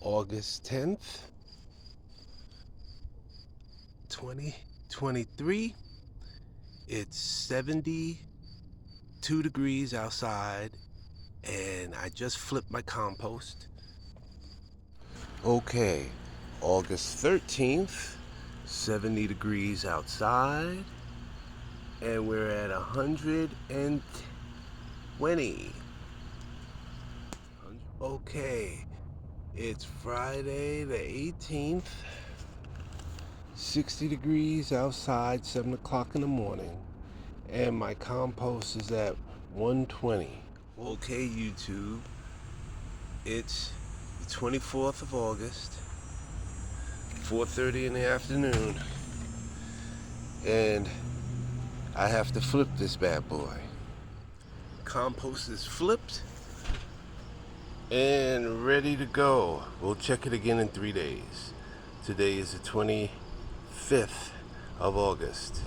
August 10th, 2023. It's 72 degrees outside, and I just flipped my compost. Okay, August 13th, 70 degrees outside, and we're at 120. Okay, it's Friday the 18th, 60 degrees outside, 7 o'clock in the morning, and my compost is at 120. Okay, YouTube, it's the 24th of August, 4:30 in the afternoon, and I have to flip this bad boy. Compost is flipped and ready to go. We'll check it again in 3 days. Today is the 25th of August.